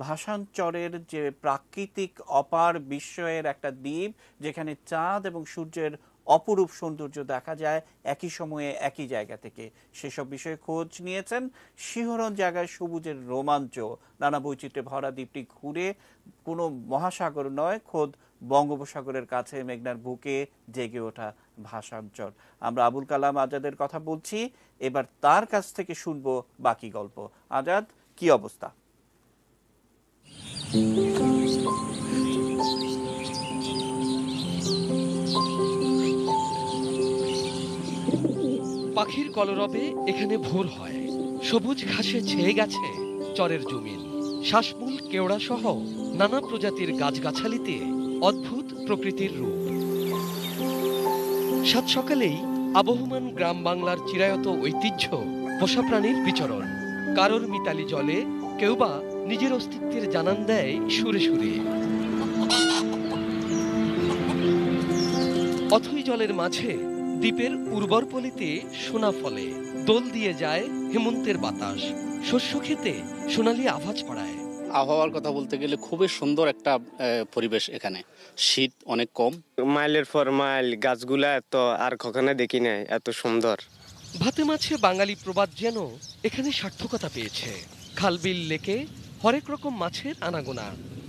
ভাসানচরের যে প্রাকৃতিক অপার বিস্ময়ের একটা দ্বীপ, যেখানে চাঁদ এবং সূর্যের অপরূপ সৌন্দর্য দেখা যায় একই সময়ে একই জায়গা থেকে, সেসব বিষয়ে খোঁজ নিয়েছেন। শিহরণ জায়গায় সবুজের রোমাঞ্চ, নানা বৈচিত্র্যে ভরা দ্বীপটি ঘুরে কোনো মহাসাগর নয়, খোদ বঙ্গোপসাগরের কাছে মেঘনার বুকে জেগে ওঠা ভাসানচর। আমরা আবুল কালাম আজাদের কথা বলছি, এবার তার কাছ থেকে শুনবো বাকি গল্প। আজাদ, কি অবস্থা? পাখির কলরবে এখানে ভোর হয়, সবুজ ঘাসে ছেয়ে গেছে চরের জমিন। শ্বাসমূল কেওড়া সহ নানা প্রজাতির গাছগাছালিতে অদ্ভুত প্রকৃতির রূপ। সাত সকালেই আবহমান গ্রাম বাংলার চিরায়ত ঐতিহ্য পোষা প্রাণীর বিচরণ। কারোর মিতালি জলে, কেউ বা নিজের অস্তিত্বের জানান দেয় সুরে সুরে। অথই জলের মাঝে দ্বীপের উর্বর পলিতে সোনা ফলে, দোল দিয়ে যায় হেমন্তের বাতাস, শস্য খেতে সোনালি আভা ছড়ায়। আবহাওয়ার কথা বলতে গেলে খুবই সুন্দর একটা পরিবেশ। এখানে শীত অনেক কম, মাইলের পর মাইল গাছগুলা এত আর কখনো দেখি নাই এত সুন্দর। ভাতে মাছে বাঙালি প্রবাদ যেন এখানে সার্থকতা পেয়েছে। খালবিল লেকে হরেক রকম মাছের আনাগোনা,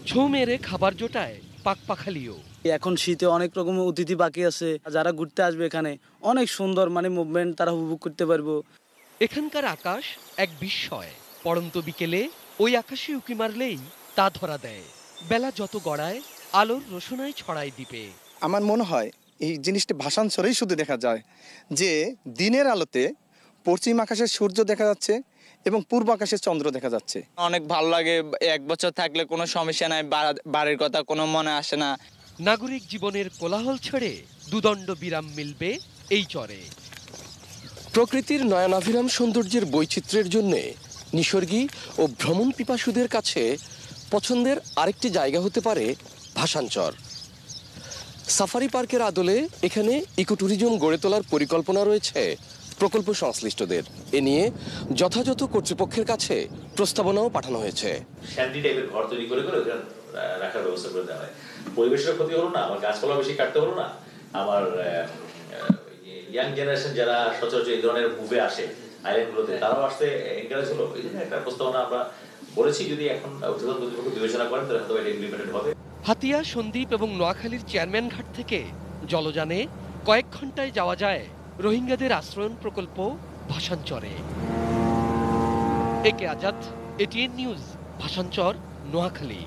ছৌ মেরে খাবার জোটায় পাকপাখালিও। এখন শীতে অনেক রকম অতিথি বাকি আছে, যারা ঘুরতে আসবে এখানে অনেক সুন্দর মুভমেন্ট তারা উপভোগ করতে পারবো। এখানকার আকাশ এক বিস্ময়। পড়ন্ত বিকেলে ওই আকাশে উঁকি মারলেই তা ধরা দেয়। বেলা যত গড়ায় আলোর রোশনাই ছড়ায় দ্বীপে। আমার মনে হয় এই জিনিসটা ভাসানচরেই শুধু দেখা যায়, যে দিনের আলোতে পশ্চিম আকাশের সূর্য দেখা যাচ্ছে এবং পূর্ব আকাশের চন্দ্র দেখা যাচ্ছে। অনেক ভালো লাগে, এক বছর থাকলে কোনো সমস্যা নাই, বাড়ির কথা কোনো মনে আসে না। নাগরিক জীবনের কোলাহল ছেড়ে দুদণ্ড বিরাম মিলবে এই চরে। প্রকৃতির নয়নাভিরাম সৌন্দর্যের বৈচিত্র্যের জন্য নিসর্গী ও ভ্রমণ পিপাসুদের কাছে পছন্দের আরেকটি জায়গা হতে পারে ভাসানচর। সাফারি পার্কের আদলে এখানে ইকো ট্যুরিজম গড়ে তোলার পরিকল্পনা রয়েছে প্রকল্প সংশ্লিষ্টদের। এ নিয়ে যথাযথ কর্তৃপক্ষের কাছে প্রস্তাবনাও পাঠানো হয়েছে। স্যান্ডি টাইপের ঘর তৈরি করে করে ওখানে রাখার ব্যবস্থা করে দেওয়া হয়। পরিবেশের ক্ষতি হলো না, আমার গাছপালা বেশি কাটতে হলো না, আমার ইয়াং জেনারেশন যারা সচরাচর এই ধরনের মুভে আসে আইল্যান্ডগুলোতে, তারাও আসতে এনকারেজ হলো। এই জন্য একটা প্রস্তাবনা আমরা বলেছি, যদি এখন ঊর্ধ্বতন কর্তৃপক্ষ বিবেচনা করেন তাহলে হয়তো এটা ইমপ্লিমেন্টেড হবে। হাতিয়া, সন্দ্বীপ এবং নোয়াখালীর চেয়ারম্যান ঘাট থেকে জলযানে কয়েক ঘন্টায় যাওয়া যায় রোহিঙ্গাদের আশ্রয়ণ প্রকল্প ভাসানচরে। একে আজাদ, এটিএন নিউজ, ভাসানচর, নোয়াখালী।